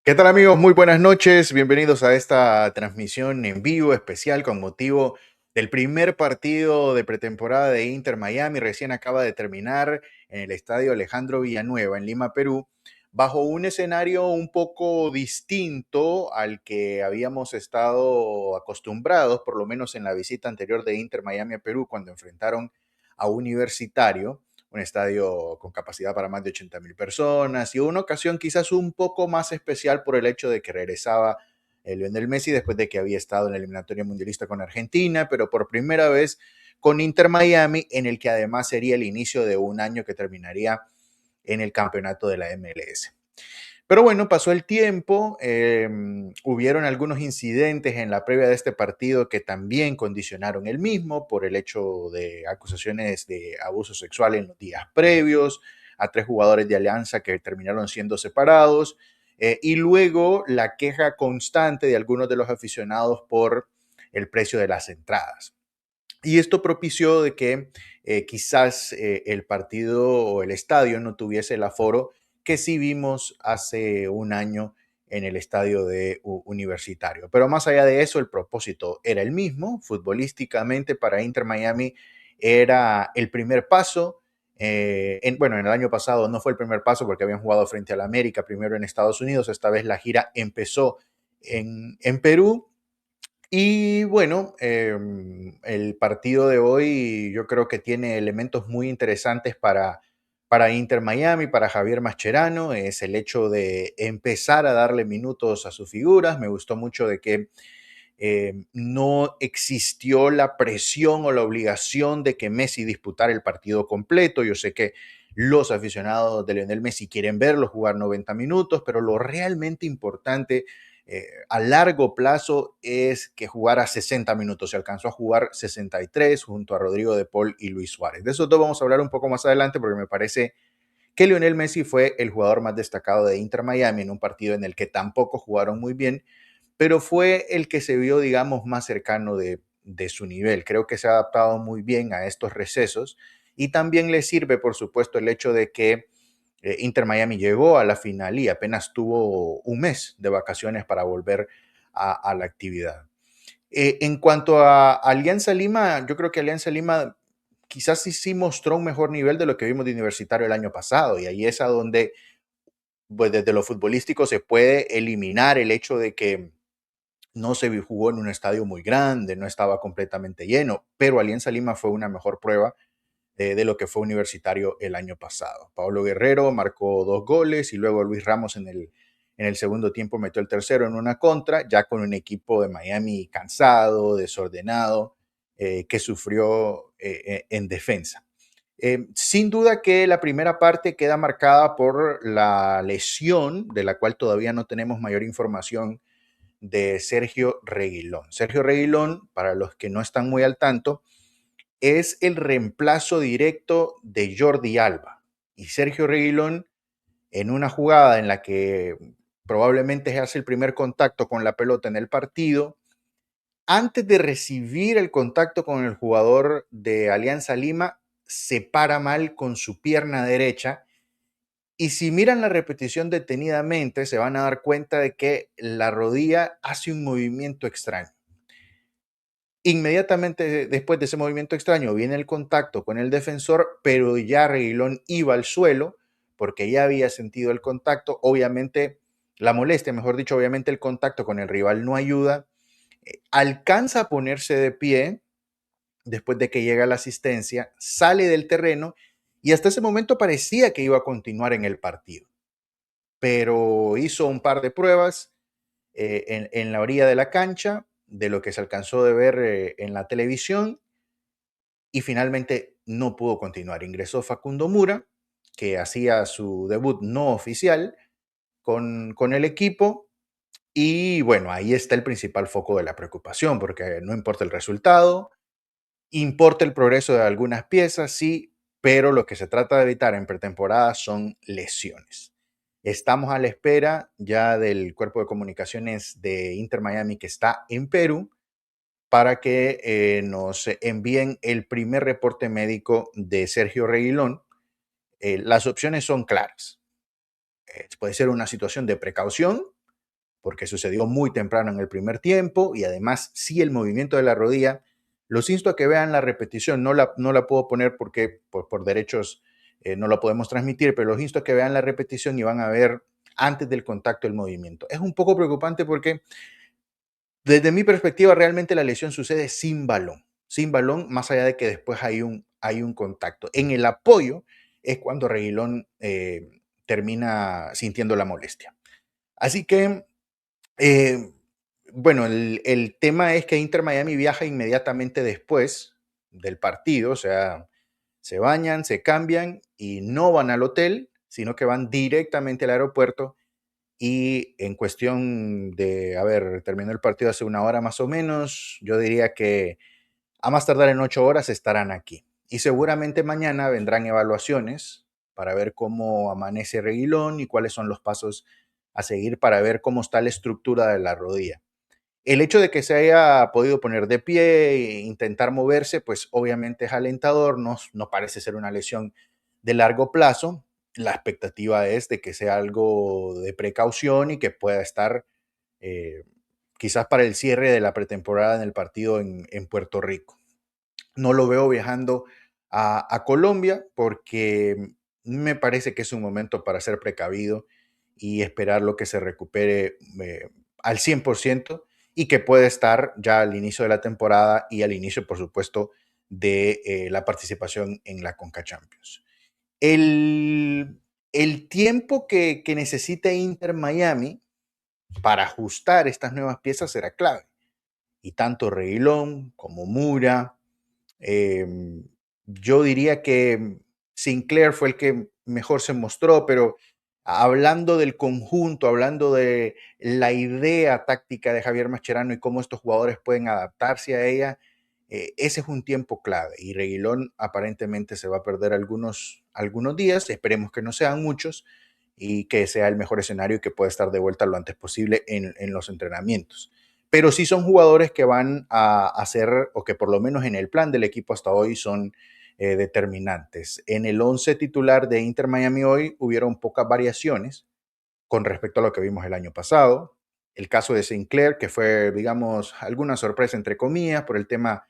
¿Qué tal amigos? Muy buenas noches. Bienvenidos a esta transmisión en vivo especial con motivo del primer partido de pretemporada de Inter Miami. Recién acaba de terminar en el estadio Alejandro Villanueva en Lima, Perú, bajo un escenario un poco distinto al que habíamos estado acostumbrados, por lo menos en la visita anterior de Inter Miami a Perú, cuando enfrentaron a Universitario, un estadio con capacidad para más de 80,000 personas, y una ocasión quizás un poco más especial por el hecho de que regresaba Lionel Messi después de que había estado en la eliminatoria mundialista con Argentina, pero por primera vez con Inter Miami, en el que además sería el inicio de un año que terminaría en el campeonato de la MLS. Pero bueno, pasó el tiempo, hubieron algunos incidentes en la previa de este partido que también condicionaron el mismo por el hecho de acusaciones de abuso sexual en los días previos, a 3 jugadores de Alianza que terminaron siendo separados, y luego la queja constante de algunos de los aficionados por el precio de las entradas. Y esto propició de que quizás el partido o el estadio no tuviese el aforo que sí vimos hace un año en el estadio de Universitario. Pero más allá de eso, el propósito era el mismo. Futbolísticamente para Inter Miami era el primer paso. Bueno, en el año pasado no fue el primer paso porque habían jugado frente a la América, primero en Estados Unidos. Esta vez la gira empezó en Perú, y bueno, el partido de hoy yo creo que tiene elementos muy interesantes para Inter Miami, para Javier Mascherano. Es el hecho de empezar a darle minutos a sus figuras. Me gustó mucho de que no existió la presión o la obligación de que Messi disputara el partido completo. Yo sé que los aficionados de Lionel Messi quieren verlo jugar 90 minutos, pero lo realmente importante a largo plazo es que jugara 60 minutos. Se alcanzó a jugar 63 junto a Rodrigo de Paul y Luis Suárez. De eso todo vamos a hablar un poco más adelante porque me parece que Lionel Messi fue el jugador más destacado de Inter Miami en un partido en el que tampoco jugaron muy bien, pero fue el que se vio, digamos, más cercano de su nivel. Creo que se ha adaptado muy bien a estos recesos y también le sirve, por supuesto, el hecho de que Inter Miami llegó a la final y apenas tuvo un mes de vacaciones para volver a la actividad. En cuanto a Alianza Lima, yo creo que Alianza Lima quizás sí mostró un mejor nivel de lo que vimos de Universitario el año pasado, y ahí es a donde, pues desde lo futbolístico se puede eliminar el hecho de que no se jugó en un estadio muy grande, no estaba completamente lleno, pero Alianza Lima fue una mejor prueba de lo que fue Universitario el año pasado. Pablo Guerrero marcó 2 goles y luego Luis Ramos en el segundo tiempo metió el tercero en una contra, ya con un equipo de Miami cansado, desordenado, que sufrió en defensa. Sin duda que la primera parte queda marcada por la lesión, de la cual todavía no tenemos mayor información, de Sergio Reguilón. Sergio Reguilón, para los que no están muy al tanto, es el reemplazo directo de Jordi Alba. Y Sergio Reguilón, en una jugada en la que probablemente se hace el primer contacto con la pelota en el partido, antes de recibir el contacto con el jugador de Alianza Lima, se para mal con su pierna derecha. Y si miran la repetición detenidamente, se van a dar cuenta de que la rodilla hace un movimiento extraño. Inmediatamente después de ese movimiento extraño viene el contacto con el defensor, pero ya Reguilón iba al suelo porque ya había sentido el contacto. Obviamente, la molestia, mejor dicho, obviamente el contacto con el rival no ayuda. Alcanza a ponerse de pie después de que llega la asistencia, sale del terreno y hasta ese momento parecía que iba a continuar en el partido, pero hizo un par de pruebas en la orilla de la cancha, de lo que se alcanzó de ver en la televisión, y finalmente no pudo continuar. Ingresó Facundo Mura, que hacía su debut no oficial con el equipo, y bueno, ahí está el principal foco de la preocupación, porque no importa el resultado, importa el progreso de algunas piezas, sí, pero lo que se trata de evitar en pretemporada son lesiones. Estamos a la espera ya del cuerpo de comunicaciones de Inter Miami que está en Perú para que nos envíen el primer reporte médico de Sergio Reguilón. Las opciones son claras. Puede ser una situación de precaución, porque sucedió muy temprano en el primer tiempo y además sí el movimiento de la rodilla. Los insto a que vean la repetición, no la puedo poner porque por derechos no la podemos transmitir, pero los insto a que vean la repetición y van a ver antes del contacto el movimiento. Es un poco preocupante porque desde mi perspectiva realmente la lesión sucede sin balón, más allá de que después hay un contacto. En el apoyo es cuando Reguilón termina sintiendo la molestia. Así que eh, bueno, el tema es que Inter Miami viaja inmediatamente después del partido, o sea, se bañan, se cambian y no van al hotel, sino que van directamente al aeropuerto y en cuestión de, a ver, terminó el partido hace una hora más o menos, yo diría que a más tardar en 8 horas estarán aquí. Y seguramente mañana vendrán evaluaciones para ver cómo amanece Reguilón y cuáles son los pasos a seguir para ver cómo está la estructura de la rodilla. El hecho de que se haya podido poner de pie e intentar moverse, pues obviamente es alentador, no parece ser una lesión de largo plazo. La expectativa es de que sea algo de precaución y que pueda estar eh, quizás para el cierre de la pretemporada en el partido en Puerto Rico. No lo veo viajando a Colombia porque me parece que es un momento para ser precavido y esperar lo que se recupere al 100% y que puede estar ya al inicio de la temporada y al inicio, por supuesto, de la participación en la Conca Champions. El tiempo que necesita Inter Miami para ajustar estas nuevas piezas será clave. Y tanto Reguilón como Mura, eh, yo diría que Sinclair fue el que mejor se mostró, pero hablando del conjunto, hablando de la idea táctica de Javier Mascherano y cómo estos jugadores pueden adaptarse a ella, ese es un tiempo clave. Y Reguilón aparentemente se va a perder algunos días, esperemos que no sean muchos y que sea el mejor escenario y que pueda estar de vuelta lo antes posible en los entrenamientos. Pero sí son jugadores que van a hacer, o que por lo menos en el plan del equipo hasta hoy son determinantes. En el 11 titular de Inter Miami hoy hubieron pocas variaciones con respecto a lo que vimos el año pasado. El caso de Sinclair, que fue, digamos, alguna sorpresa entre comillas por el tema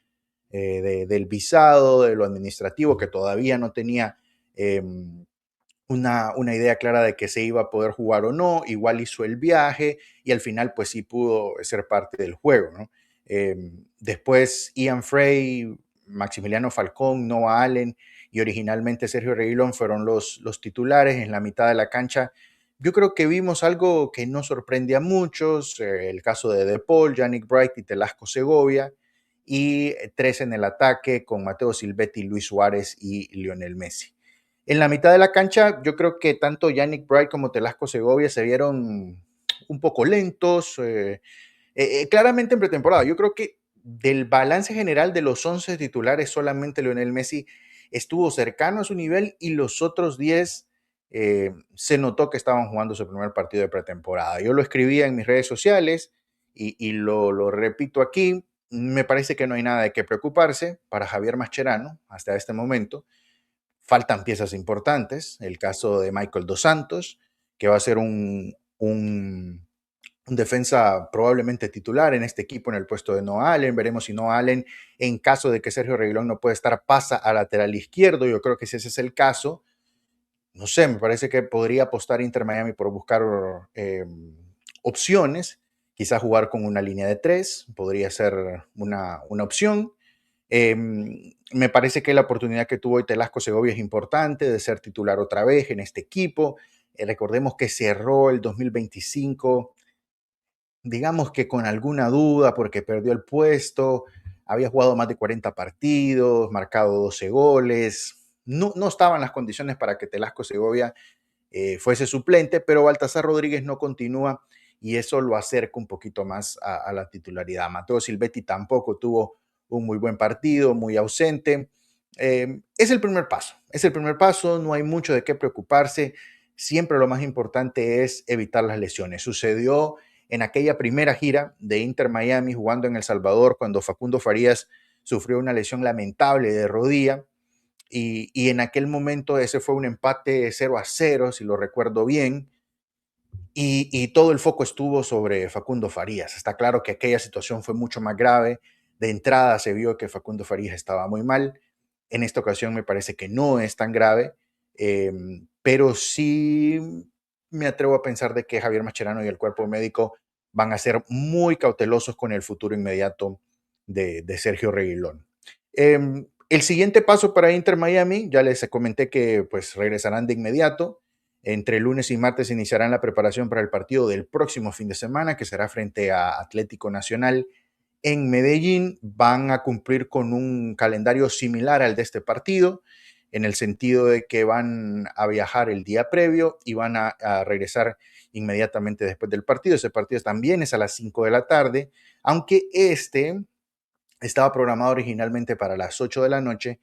del visado, de lo administrativo, que todavía no tenía una idea clara de que se iba a poder jugar o no, igual hizo el viaje y al final pues sí pudo ser parte del juego, ¿no? Después Ian Frey, Maximiliano Falcón, Noah Allen y originalmente Sergio Reguilón fueron los titulares en la mitad de la cancha. Yo creo que vimos algo que no sorprende a muchos, el caso de De Paul, Yannick Bright y Telasco Segovia, y tres en el ataque con Mateo Silvetti, Luis Suárez y Lionel Messi. En la mitad de la cancha, yo creo que tanto Yannick Bright como Telasco Segovia se vieron un poco lentos, claramente en pretemporada. Yo creo que del balance general de los 11 titulares, solamente Lionel Messi estuvo cercano a su nivel y los otros 10 se notó que estaban jugando su primer partido de pretemporada. Yo lo escribía en mis redes sociales y lo repito aquí. Me parece que no hay nada de qué preocuparse para Javier Mascherano hasta este momento. Faltan piezas importantes, el caso de Michael Dos Santos, que va a ser un defensa probablemente titular en este equipo en el puesto de Noah Allen. Veremos si Noah Allen, en caso de que Sergio Reguilón no pueda estar, pasa a lateral izquierdo. Yo creo que si ese es el caso, no sé, me parece que podría apostar Inter Miami por buscar opciones. Quizás jugar con una línea de tres podría ser una opción. Me parece que la oportunidad que tuvo Telasco Segovia es importante de ser titular otra vez en este equipo. Recordemos que cerró el 2025, digamos que con alguna duda porque perdió el puesto, había jugado más de 40 partidos, marcado 12 goles. No estaban las condiciones para que Telasco Segovia fuese suplente, pero Baltasar Rodríguez no continúa y eso lo acerca un poquito más a la titularidad. Mateo Silvetti tampoco tuvo un muy buen partido, muy ausente. Es el primer paso, no hay mucho de qué preocuparse. Siempre lo más importante es evitar las lesiones. Sucedió en aquella primera gira de Inter Miami jugando en El Salvador cuando Facundo Farías sufrió una lesión lamentable de rodilla y en aquel momento ese fue un empate 0-0, si lo recuerdo bien. y todo el foco estuvo sobre Facundo Farías. Está claro que aquella situación fue mucho más grave. De entrada se vio que Facundo Farías estaba muy mal. En esta ocasión me parece que no es tan grave, pero sí me atrevo a pensar de que Javier Mascherano y el cuerpo médico van a ser muy cautelosos con el futuro inmediato de Sergio Reguilón. El siguiente paso para Inter Miami, ya les comenté que pues regresarán de inmediato. Entre lunes y martes iniciarán la preparación para el partido del próximo fin de semana, que será frente a Atlético Nacional en Medellín. Van a cumplir con un calendario similar al de este partido, en el sentido de que van a viajar el día previo y van a regresar inmediatamente después del partido. Ese partido también es a las 5 de la tarde, aunque este estaba programado originalmente para las 8 de la noche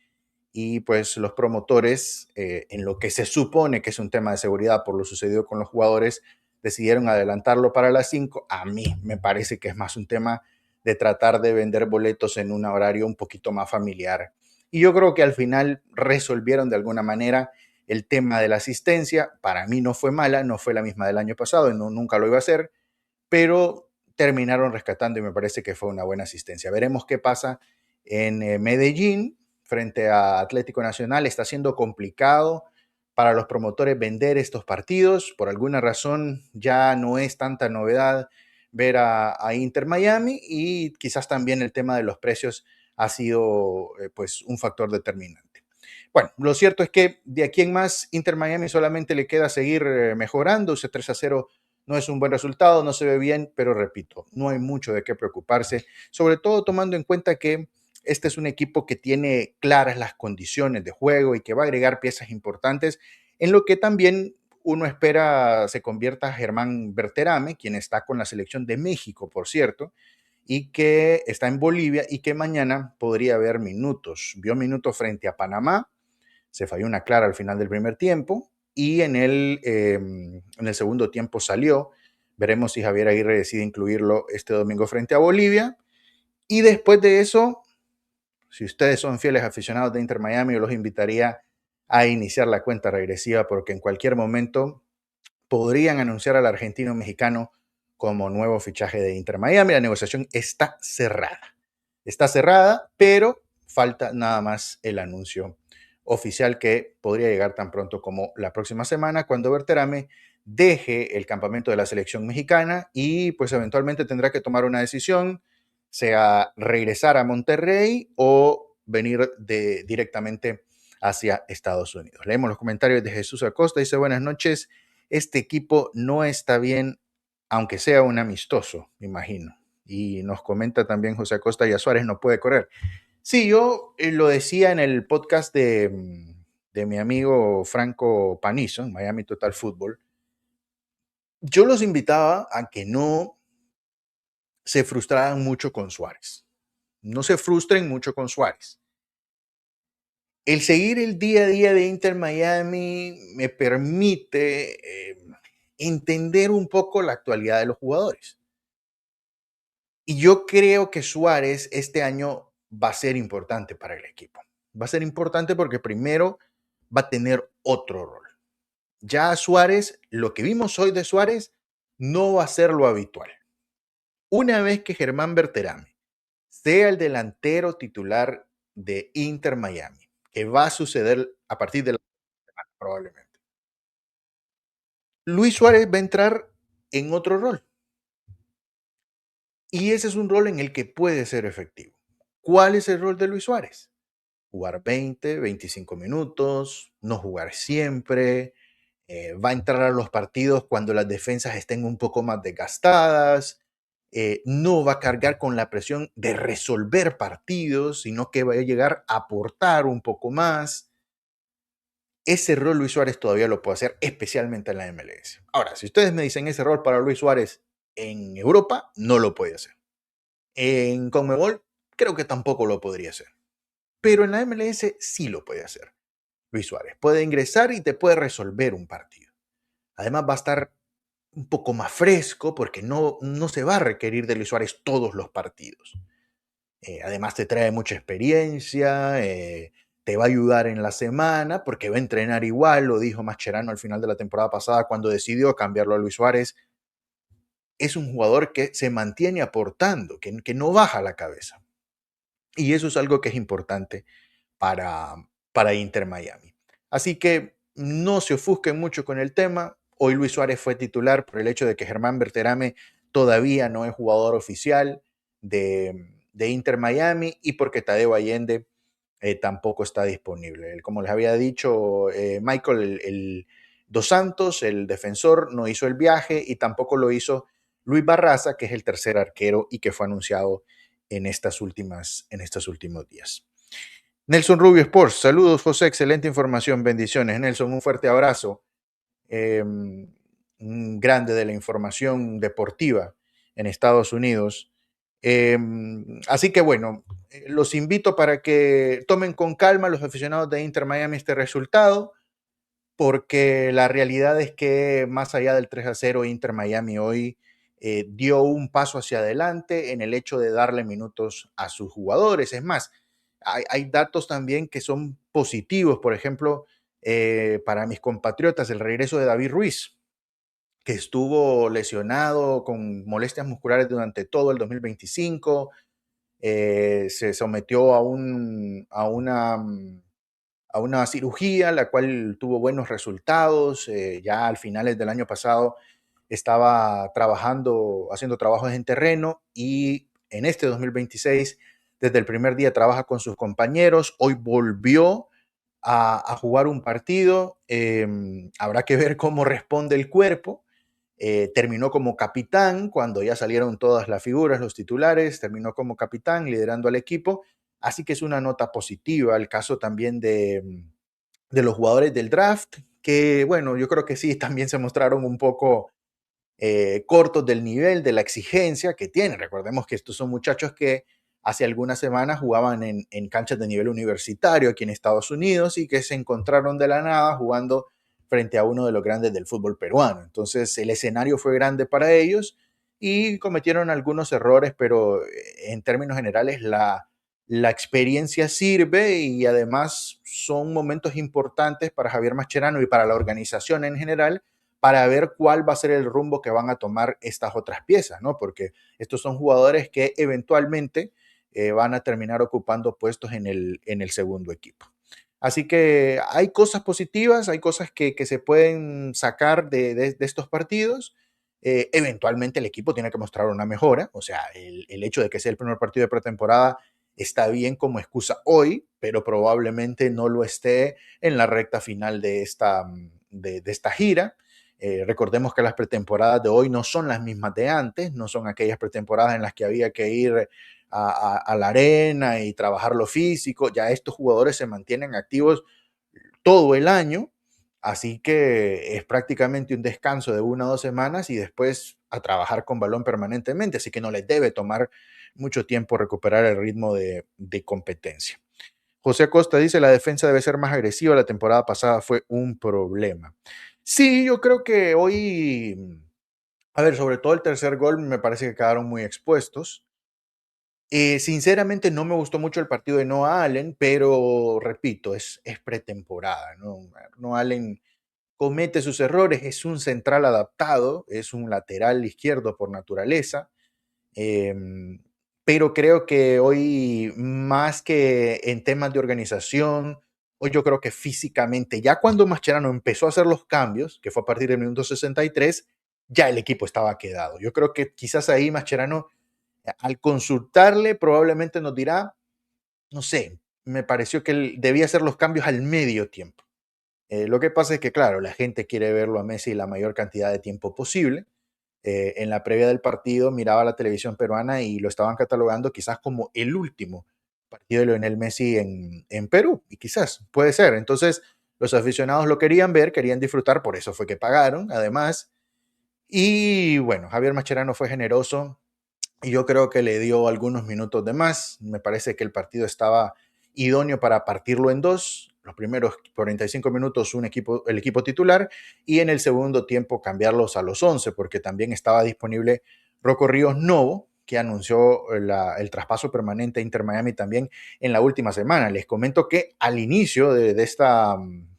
y pues los promotores, en lo que se supone que es un tema de seguridad por lo sucedido con los jugadores, decidieron adelantarlo para las 5. A mí me parece que es más un tema de tratar de vender boletos en un horario un poquito más familiar. Y yo creo que al final resolvieron de alguna manera el tema de la asistencia. Para mí no fue mala, no fue la misma del año pasado, y no, nunca lo iba a hacer, pero terminaron rescatando y me parece que fue una buena asistencia. Veremos qué pasa en Medellín frente a Atlético Nacional. Está siendo complicado para los promotores vender estos partidos. Por alguna razón ya no es tanta novedad ver a Inter Miami y quizás también el tema de los precios ha sido pues un factor determinante. Bueno, lo cierto es que de aquí en más Inter Miami solamente le queda seguir mejorando. Ese 3-0 no es un buen resultado, no se ve bien, pero repito, no hay mucho de qué preocuparse, sobre todo tomando en cuenta que este es un equipo que tiene claras las condiciones de juego y que va a agregar piezas importantes, en lo que también uno espera se convierta Germán Berterame, quien está con la selección de México, por cierto, y que está en Bolivia y que mañana podría haber minutos. Vio minutos frente a Panamá, se falló una clara al final del primer tiempo y en el segundo tiempo salió. Veremos si Javier Aguirre decide incluirlo este domingo frente a Bolivia. Y después de eso, si ustedes son fieles aficionados de Inter Miami, yo los invitaría a iniciar la cuenta regresiva porque en cualquier momento podrían anunciar al argentino mexicano como nuevo fichaje de Inter Miami. La negociación está cerrada. Está cerrada, pero falta nada más el anuncio oficial que podría llegar tan pronto como la próxima semana, cuando Berterame deje el campamento de la selección mexicana y pues eventualmente tendrá que tomar una decisión, sea regresar a Monterrey o venir directamente hacia Estados Unidos. Leemos los comentarios de Jesús Acosta. Dice: buenas noches, este equipo no está bien, aunque sea un amistoso, me imagino. Y nos comenta también José Acosta: y a Suárez no puede correr. Sí, yo lo decía en el podcast de mi amigo Franco Panizo, en Miami Total Football. Yo los invitaba a que no se frustraran mucho con Suárez. No se frustren mucho con Suárez. El seguir el día a día de Inter Miami me permite entender un poco la actualidad de los jugadores. Y yo creo que Suárez este año va a ser importante para el equipo. Va a ser importante porque primero va a tener otro rol. Ya Suárez, lo que vimos hoy de Suárez, no va a ser lo habitual. Una vez que Germán Berterame sea el delantero titular de Inter Miami, que va a suceder a partir de la semana probablemente, Luis Suárez va a entrar en otro rol. Y ese es un rol en el que puede ser efectivo. ¿Cuál es el rol de Luis Suárez? Jugar 20, 25 minutos, no jugar siempre, va a entrar a los partidos cuando las defensas estén un poco más desgastadas, no va a cargar con la presión de resolver partidos, sino que va a llegar a aportar un poco más. Ese rol Luis Suárez todavía lo puede hacer, especialmente en la MLS. Ahora, si ustedes me dicen ese rol para Luis Suárez en Europa, no lo puede hacer. En Conmebol, creo que tampoco lo podría hacer. Pero en la MLS sí lo puede hacer. Luis Suárez puede ingresar y te puede resolver un partido. Además va a estar un poco más fresco porque no se va a requerir de Luis Suárez todos los partidos. Además te trae mucha experiencia, te va a ayudar en la semana porque va a entrenar igual, lo dijo Mascherano al final de la temporada pasada cuando decidió cambiarlo a Luis Suárez. Es un jugador que se mantiene aportando, que no baja la cabeza. Y eso es algo que es importante para, para Inter Miami. Así que no se ofusquen mucho con el tema. Hoy Luis Suárez fue titular por el hecho de que Germán Berterame todavía no es jugador oficial de Inter Miami y porque Tadeo Allende tampoco está disponible. Como les había dicho, Michael Dos Santos, el defensor, no hizo el viaje y tampoco lo hizo Luis Barraza, que es el tercer arquero y que fue anunciado en estos últimos días. Nelson Rubio Sports, saludos José, excelente información, bendiciones. Nelson, un fuerte abrazo, un grande de la información deportiva en Estados Unidos. Así que bueno, los invito para que tomen con calma los aficionados de Inter Miami este resultado, porque la realidad es que más allá del 3-0, Inter Miami hoy dio un paso hacia adelante en el hecho de darle minutos a sus jugadores. Es más, hay datos también que son positivos, por ejemplo, para mis compatriotas, el regreso de David Ruiz, que estuvo lesionado con molestias musculares durante todo el 2025, se sometió a una cirugía, la cual tuvo buenos resultados. Ya al finales del año pasado estaba trabajando, haciendo trabajos en terreno y en este 2026, desde el primer día trabaja con sus compañeros. Hoy volvió a jugar un partido. Habrá que ver cómo responde el cuerpo. Terminó como capitán cuando ya salieron todas las figuras, los titulares, terminó como capitán liderando al equipo, así que es una nota positiva. El caso también de los jugadores del draft, que bueno, yo creo que sí, también se mostraron un poco cortos del nivel, de la exigencia que tienen. Recordemos que estos son muchachos que hace algunas semanas jugaban en canchas de nivel universitario aquí en Estados Unidos y que se encontraron de la nada jugando frente a uno de los grandes del fútbol peruano. Entonces el escenario fue grande para ellos y cometieron algunos errores, pero en términos generales la experiencia sirve y además son momentos importantes para Javier Mascherano y para la organización en general para ver cuál va a ser el rumbo que van a tomar estas otras piezas, ¿no? Porque estos son jugadores que eventualmente van a terminar ocupando puestos en el segundo equipo. Así que hay cosas positivas, hay cosas que se pueden sacar de estos partidos. Eventualmente el equipo tiene que mostrar una mejora, o sea, el hecho de que sea el primer partido de pretemporada está bien como excusa hoy, pero probablemente no lo esté en la recta final de esta gira. Recordemos que las pretemporadas de hoy no son las mismas de antes, no son aquellas pretemporadas en las que había que ir a la arena y trabajar lo físico. Ya estos jugadores se mantienen activos todo el año, así que es prácticamente un descanso de 1 o 2 semanas y después a trabajar con balón permanentemente, así que no les debe tomar mucho tiempo recuperar el ritmo de competencia. José Acosta dice, la defensa debe ser más agresiva, la temporada pasada fue un problema. Sí, yo creo que hoy, a ver, sobre todo el tercer gol, me parece que quedaron muy expuestos. Sinceramente no me gustó mucho el partido de Noah Allen, pero repito, es pretemporada, ¿no? Noah Allen comete sus errores, es un central adaptado, es un lateral izquierdo por naturaleza, pero creo que hoy, más que en temas de organización, hoy yo creo que físicamente, ya cuando Mascherano empezó a hacer los cambios, que fue a partir del minuto 63, ya el equipo estaba quedado. Yo creo que quizás ahí Mascherano, al consultarle, probablemente nos dirá, no sé, me pareció que él debía hacer los cambios al medio tiempo. Lo que pasa es que, claro, la gente quiere verlo a Messi la mayor cantidad de tiempo posible. En la previa del partido miraba la televisión peruana y lo estaban catalogando quizás como el último partido de Lionel Messi en Perú, y quizás puede ser. Entonces, los aficionados lo querían ver, querían disfrutar, por eso fue que pagaron, además. Y bueno, Javier Mascherano fue generoso y yo creo que le dio algunos minutos de más. Me parece que el partido estaba idóneo para partirlo en dos. Los primeros 45 minutos el equipo titular y en el segundo tiempo cambiarlos a los 11 porque también estaba disponible Rocco Ríos Novo, que anunció el traspaso permanente a Inter Miami también en la última semana. Les comento que al inicio de esta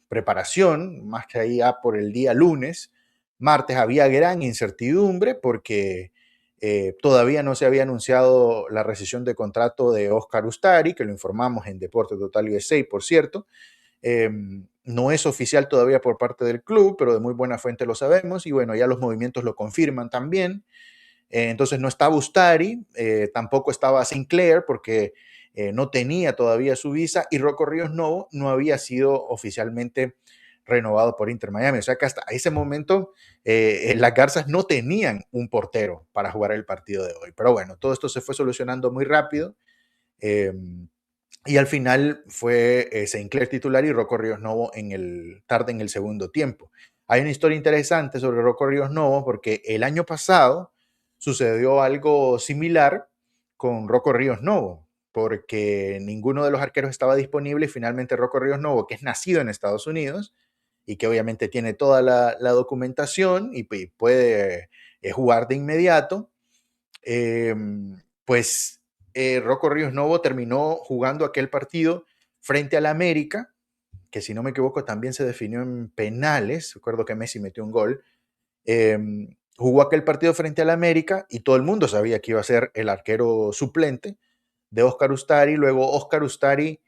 preparación, más que ahí por el día lunes, martes, había gran incertidumbre porque todavía no se había anunciado la rescisión de contrato de Oscar Ustari, que lo informamos en Deporte Total USA, por cierto. No es oficial todavía por parte del club, pero de muy buena fuente lo sabemos y bueno, ya los movimientos lo confirman también. Entonces no estaba Ustari, tampoco estaba Sinclair porque no tenía todavía su visa y Rocco Ríos Novo no había sido oficialmente renovado por Inter Miami. O sea que hasta ese momento las Garzas no tenían un portero para jugar el partido de hoy. Pero bueno, todo esto se fue solucionando muy rápido. Y al final fue Sinclair titular y Rocco Ríos Novo tarde en el segundo tiempo. Hay una historia interesante sobre Rocco Ríos Novo porque el año pasado sucedió algo similar con Rocco Ríos Novo, porque ninguno de los arqueros estaba disponible y finalmente Rocco Ríos Novo, que es nacido en Estados Unidos y que obviamente tiene toda la documentación y puede jugar de inmediato, eh, pues Rocco Ríos Novo terminó jugando aquel partido frente al América, que si no me equivoco también se definió en penales. Recuerdo que Messi metió un gol. Eh, Jugó aquel partido frente al América y todo el mundo sabía que iba a ser el arquero suplente de Oscar Ustari. Luego Oscar Ustari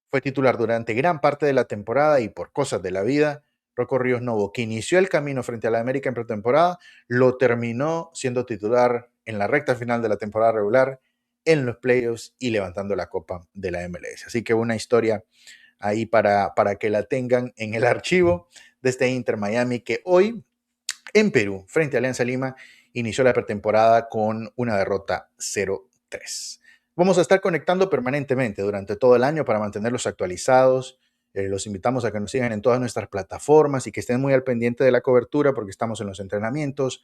fue titular durante gran parte de la temporada y por cosas de la vida, Rocco Ríos Novo, que inició el camino frente a la América en pretemporada, lo terminó siendo titular en la recta final de la temporada regular, en los playoffs y levantando la copa de la MLS. Así que una historia ahí para que la tengan en el archivo de este Inter Miami que hoy en Perú, frente a Alianza Lima, inició la pretemporada con una derrota 0-3. Vamos a estar conectando permanentemente durante todo el año para mantenerlos actualizados. Los invitamos a que nos sigan en todas nuestras plataformas y que estén muy al pendiente de la cobertura porque estamos en los entrenamientos,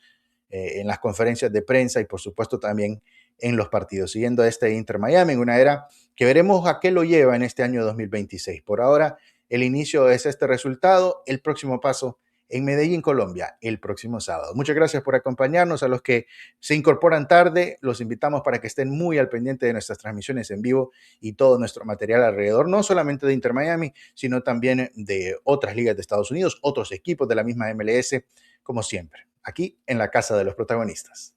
en las conferencias de prensa y por supuesto también en los partidos, siguiendo a este Inter Miami en una era que veremos a qué lo lleva en este año 2026. Por ahora, el inicio es este resultado, el próximo paso en Medellín, Colombia, el próximo sábado. Muchas gracias por acompañarnos. A los que se incorporan tarde, los invitamos para que estén muy al pendiente de nuestras transmisiones en vivo y todo nuestro material alrededor, no solamente de Inter Miami, sino también de otras ligas de Estados Unidos, otros equipos de la misma MLS, como siempre, aquí en la casa de los protagonistas.